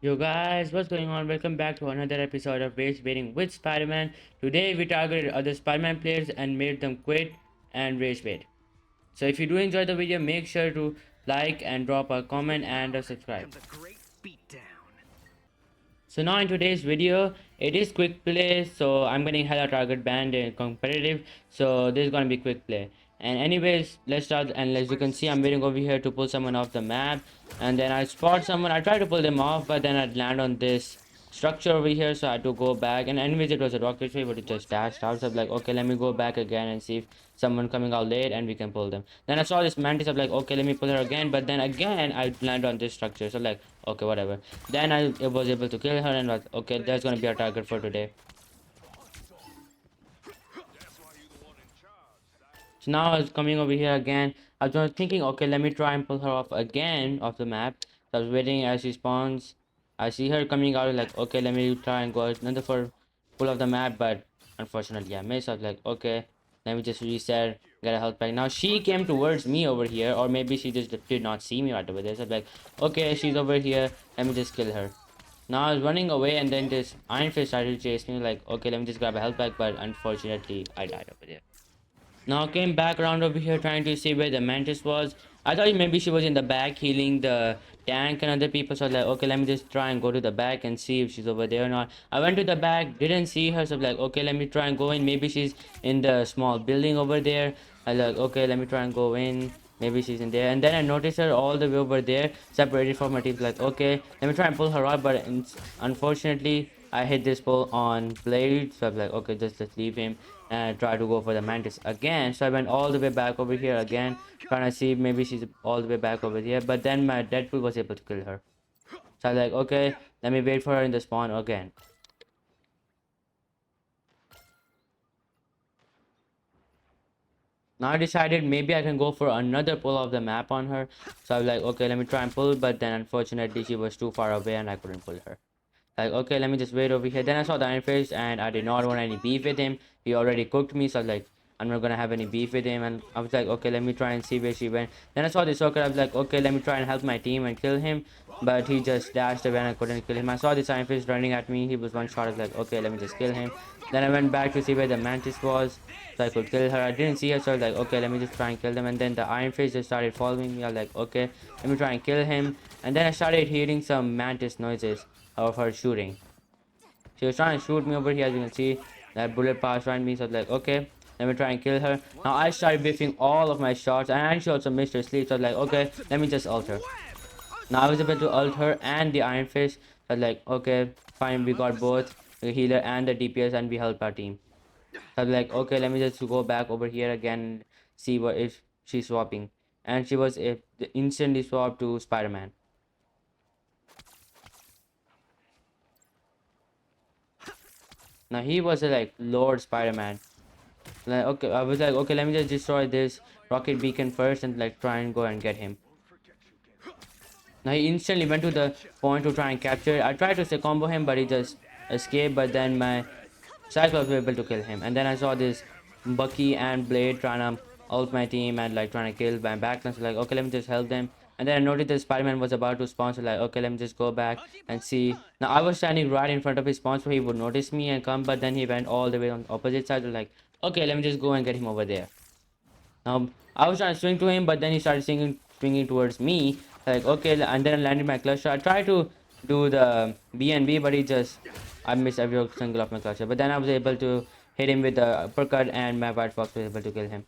Yo guys, what's going on? Welcome back to another episode of Ragebaiting with Spider-Man. Today we targeted other Spider-Man players and made them quit and rage bait. So if you do enjoy the video, make sure to like and drop a comment and a subscribe. So now in today's video, it is quick play. So I'm getting hella target banned in competitive. So this is gonna be quick play. And anyways, let's start. And as you can see, I'm waiting over here to pull someone off the map. And then I spot someone. I try to pull them off, but then I'd land on this structure over here. So I had to go back. And anyways, it was a rocket tree, but it just dashed out. So I'm like, okay, let me go back again and see if someone coming out late and we can pull them. Then I saw this mantis. I'm like, okay, let me pull her again. But then again, I land on this structure. So like, okay, whatever. Then I was able to kill her and was okay, that's gonna be our target for today. So now I was coming over here again. I was thinking, okay, let me try and pull her off again off the map. So I was waiting as she spawns. I see her coming out, like, okay, let me try and go another for pull off the map, but unfortunately I missed. I was like, okay, let me just reset, get a health pack. Now she came towards me over here, or maybe she just did not see me right over there. So I was like, okay, she's over here, let me just kill her. Now I was running away and then this Iron Fist started to chase me, like, okay, let me just grab a health pack, but unfortunately I died over there. Now I came back around over here trying to see where the mantis was. I thought maybe she was in the back healing the tank and other people. So I was like, okay, let me just try and go to the back and see if she's over there or not. I went to the back, didn't see her. So I'm like, okay, let me try and go in. Maybe she's in the small building over there. I was like, okay, let me try and go in. Maybe she's in there. And then I noticed her all the way over there, separated from my team. Like, okay, let me try and pull her out. But unfortunately, I hit this pull on Blade. So I'm like, okay, just leave him and try to go for the mantis again. So I went all the way back over here again, trying to see if maybe she's all the way back over here. But then my Deadpool was able to kill her. So I was like, okay, let me wait for her in the spawn again. Now I decided maybe I can go for another pull of the map on her. So I was like, okay, let me try and pull. But then unfortunately she was too far away and I couldn't pull her. Like, okay, let me just wait over here. Then I saw the Iron Fist and I did not want any beef with him. He already cooked me, so I was like, I'm not gonna have any beef with him. And I was like, okay, let me try and see where she went. Then I saw the circle. I was like, okay, let me try and help my team and kill him. But he just dashed away and I couldn't kill him. I saw this Iron Fist running at me. He was one shot. I was like, okay, let me just kill him. Then I went back to see where the Mantis was, so I could kill her. I didn't see her, so I was like, okay, let me just try and kill them. And then the Iron Fist just started following me. I was like, okay, let me try and kill him. And then I started hearing some Mantis noises of her shooting. She was trying to shoot me over here, as you can see. That bullet passed around me, so I was like, okay, let me try and kill her. Now I started whiffing all of my shots, and she also missed her sleep, so I was like, okay, let me just ult her. Now I was able to ult her and the Iron Fist. So I was like, okay, fine, we got both the healer and the DPS, and we helped our team. So I was like, okay, let me just go back over here again and see what if she's swapping. And she was instantly swapped to Spider-Man. Now he was like Lord Spider-Man. Like, okay, I was like, okay, let me just destroy this rocket beacon first and like try and go and get him. Now he instantly went to the point to try and capture it. I tried to say combo him, but he just escaped. But then my Cyclops was able to kill him. And then I saw this Bucky and Blade trying to ult my team and like trying to kill my backline. So like, okay, let me just help them. And then I noticed that Spider-Man was about to spawn. So like, okay, let me just go back and see. Now I was standing right in front of his spawn, so he would notice me and come. But then he went all the way on the opposite side. So like, okay, let me just go and get him over there. I was trying to swing to him, but then he started swinging towards me. Like, okay, and then I landed my clutcher. I tried to do the BNB, but I missed every single of my clutcher. But then I was able to hit him with the uppercut, and my White Fox was able to kill him.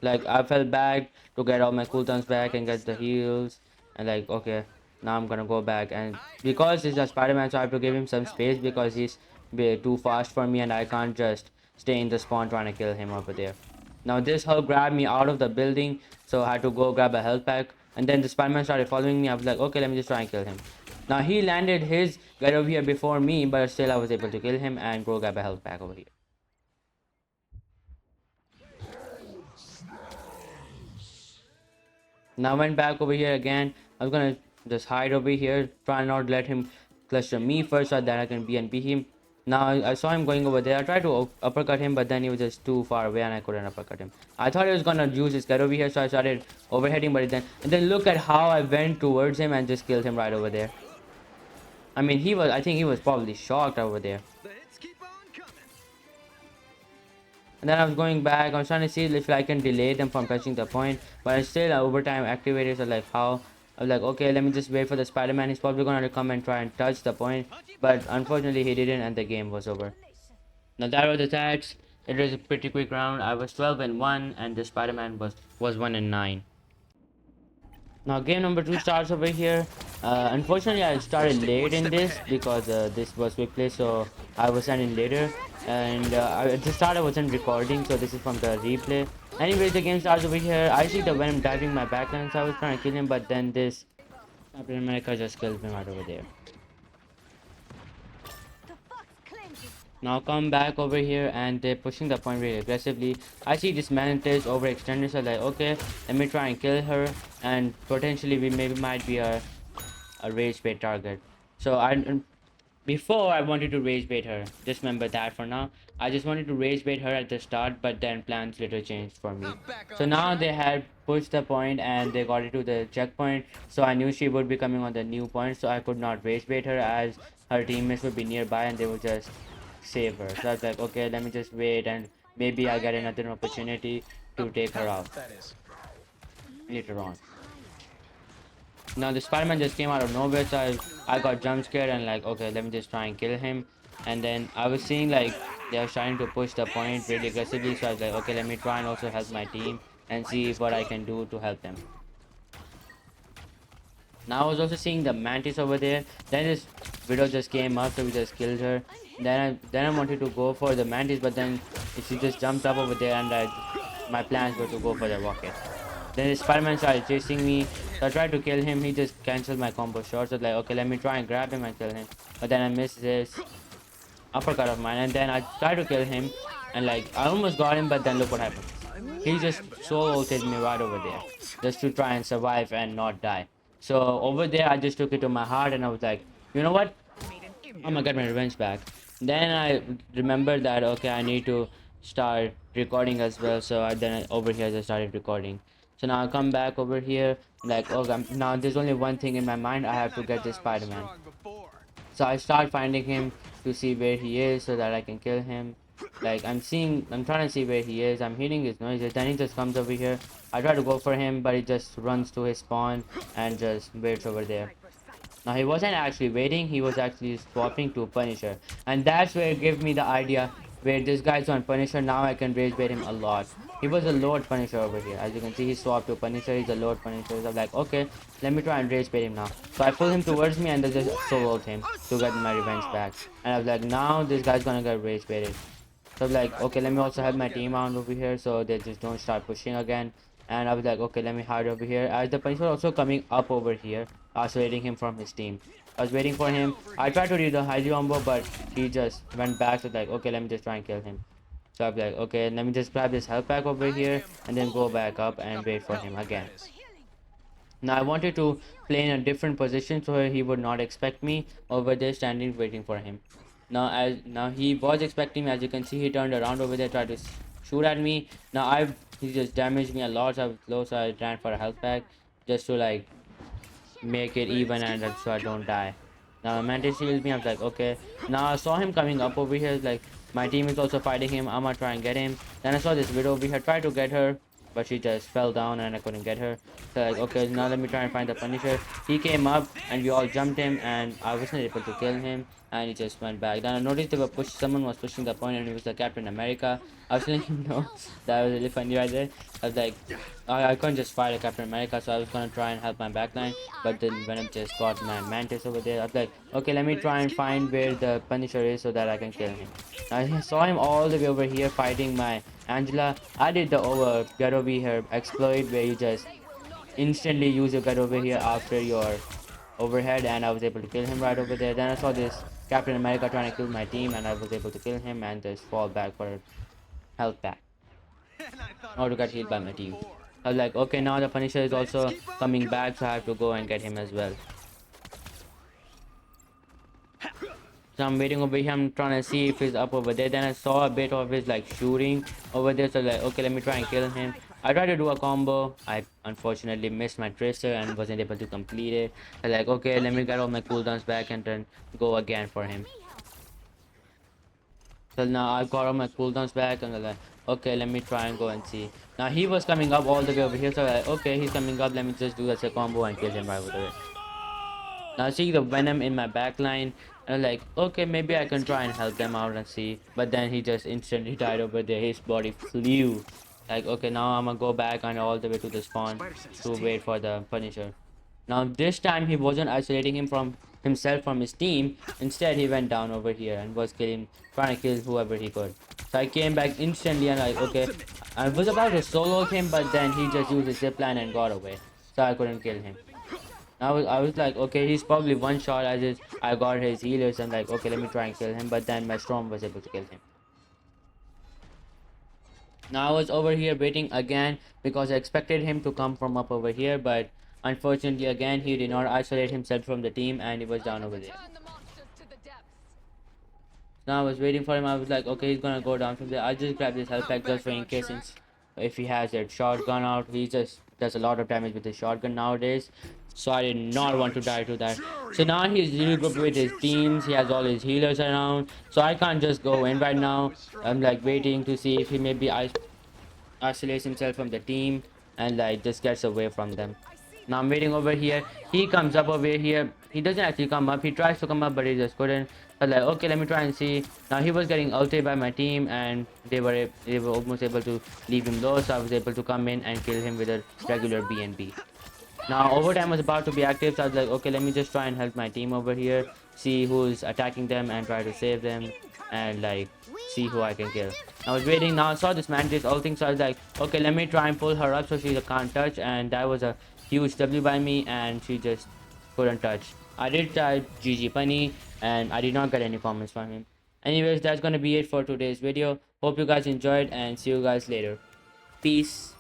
Like, I fell back to get all my cooldowns back and get the heals. And like, okay, now I'm gonna go back. And because he's a Spider-Man, so I have to give him some space because he's too fast for me, and I can't just stay in the spawn trying to kill him over there. Now this Hulk grabbed me out of the building, so I had to go grab a health pack. And then the Spider-Man started following me. I was like, okay, let me just try and kill him. Now he landed his get over here before me, but still I was able to kill him and go grab a health pack over here. Now I went back over here again. I was gonna just hide over here, try not let him cluster me first so that I can BNB him. Now I saw him going over there. I tried to uppercut him, but then he was just too far away and I couldn't uppercut him. I thought he was gonna use his get over here, so I started overheading, but then look at how I went towards him and just killed him right over there. I mean, I think he was probably shocked over there. And then I was going back. I was trying to see if I can delay them from touching the point, but I still overtime activators are like how. I was like, okay, let me just wait for the Spider-Man. He's probably gonna come and try and touch the point, but unfortunately he didn't, and the game was over. Now that was the stats. It was a pretty quick round. I was 12-1, and the Spider-Man was 1-9. Now game number 2 starts over here. Unfortunately, I started late in this because this was quick play, so I was sending later. And at the start I wasn't recording, so this is from the replay. Anyways, the game starts over here. I see the Venom diving my backline, so I was trying to kill him, but then this Captain America just killed me right over there. Now come back over here and they're pushing the point really aggressively. I see this Mantis overextended, so like okay, let me try and kill her, and potentially we maybe might be a rage bait target. So before I wanted to rage bait her. Just remember that for now. I just wanted to rage bait her at the start, but then plans later changed for me. So now they had pushed the point and they got it to the checkpoint. So I knew she would be coming on the new point, so I could not rage bait her as her teammates would be nearby and they would just save her. So I was like, okay, let me just wait and maybe I get another opportunity to take her out later on. Now the Spider-Man just came out of nowhere, so I got jump scared and like, okay, let me just try and kill him. And then I was seeing like they are trying to push the point really aggressively, so I was like, okay, let me try and also help my team and see what I can do to help them. Now I was also seeing the Mantis over there. Then this Widow just came up, so we just killed her. Then I wanted to go for the Mantis, but then she just jumped up over there, and my plans were to go for the rocket. Then the Spider-Man started chasing me, so I tried to kill him. He just cancelled my combo shot. So like, okay, let me try and grab him and kill him. But then I missed this uppercut of mine, and then I tried to kill him, and like I almost got him, but then look what happened. He just solo ulted me right over there, just to try and survive and not die. So over there, I just took it to my heart, and I was like, you know what? I'm gonna get my revenge back. Then I remembered that okay, I need to start recording as well. So over here I just started recording. So now I come back over here, like okay, now there's only one thing in my mind. I have to get this Spider-Man. So I start finding him to see where he is so that I can kill him. Like I'm trying to see where he is. I'm hearing his noises. Then he just comes over here. I try to go for him, but he just runs to his spawn and just waits over there. Now he wasn't actually waiting, he was actually swapping to Punisher. And that's where it gave me the idea where this guy's on Punisher, now I can rage bait him a lot. He was a Lord Punisher over here. As you can see, he swapped to Punisher, he's a Lord Punisher. So I'm like, okay, let me try and rage bait him now. So I pull him towards me and they just soloed him to get my revenge back. And I was like, now this guy's gonna get rage baited. So I'm like, okay, let me also help my team out over here so they just don't start pushing again. And I was like, okay, let me hide over here. As the Punisher was also coming up over here, isolating him from his team. I was waiting for him. I tried to do the high combo, but he just went back. So like, okay, let me just try and kill him. So I'm like, okay, let me just grab this health pack over here and then go back up and wait for him again. Now I wanted to play in a different position so he would not expect me over there standing waiting for him. Now he was expecting me. As you can see, he turned around over there, tried to shoot at me. He just damaged me a lot. So I was low, so I ran for a health pack just to like make it even and so I don't die. Now Mantis heals me. I was like, okay. Now I saw him coming up over here. Like my team is also fighting him. I'm gonna try and get him. Then I saw this Widow over here. Tried to get her, but she just fell down and I couldn't get her. So like, okay, now let me try and find the Punisher. He came up and we all jumped him and I wasn't able to kill him and he just went back. Then I noticed someone was pushing the point and it was the Captain America. I was letting him know. That was really funny right there. I was like, I couldn't just fight a Captain America, so I was gonna try and help my backline, but then Venom just got my Mantis over there. I was like, okay, let me try and find where the Punisher is so that I can kill him. I saw him all the way over here fighting my Angela. I did the get over here exploit where you just instantly use your get over here after your overhead, and I was able to kill him right over there. Then I saw this Captain America trying to kill my team and I was able to kill him and just fall back for health back or to get healed by my team. I was like, okay, now the Punisher is also coming back, so I have to go and get him as well. So I'm waiting over here. I'm trying to see if he's up over there. Then I saw a bit of his like shooting over there. So like, okay, let me try and kill him. I tried to do a combo. I unfortunately missed my tracer and wasn't able to complete it. I like, okay, let me get all my cooldowns back and then go again for him. So now I've got all my cooldowns back and I'm like, okay, let me try and go and see. Now he was coming up all the way over here, so I'm like, okay, he's coming up, let me just do that combo and kill him right over there. Now I see the Venom in my backline, and I'm like, okay, maybe I can try and help them out and see. But then he just instantly died over there. His body flew. Like, okay, now I'm gonna go back and all the way to the spawn to wait for the Punisher. Now this time he wasn't isolating him from himself from his team. Instead, he went down over here and was trying to kill whoever he could. So I came back instantly and like, okay, I was about to solo him, but then he just used his zipline and got away. So I couldn't kill him. I was like, okay, he's probably one shot. I got his healers and like, okay, let me try and kill him. But then my storm was able to kill him. Now I was over here waiting again because I expected him to come from up over here, but unfortunately again he did not isolate himself from the team and he was down over there. Now I was waiting for him. I was like, okay, he's gonna go down from there. I'll just grab this health pack just for in case, since if he has that shotgun out, he just does a lot of damage with his shotgun nowadays. So I did not want to die to that. So now he's regrouped with his teams. He has all his healers around. So I can't just go in right now. I'm like waiting to see if he maybe isolates himself from the team and like just gets away from them. Now I'm waiting over here. He comes up over here. He doesn't actually come up. He tries to come up, but he just couldn't. I was like, okay, let me try and see. Now he was getting ulted by my team, and they were almost able to leave him low. So I was able to come in and kill him with a regular BNB. Now overtime was about to be active, so I was like, okay, let me just try and help my team over here, see who's attacking them and try to save them, and like see who I can kill. I was waiting. Now I saw this mantis ulting, so I was like, okay, let me try and pull her up so she can't touch, and that was a huge W by me, and she just couldn't touch. I did try GG Punny, and I did not get any comments from him. Anyways, that's gonna be it for today's video. Hope you guys enjoyed, and see you guys later. Peace.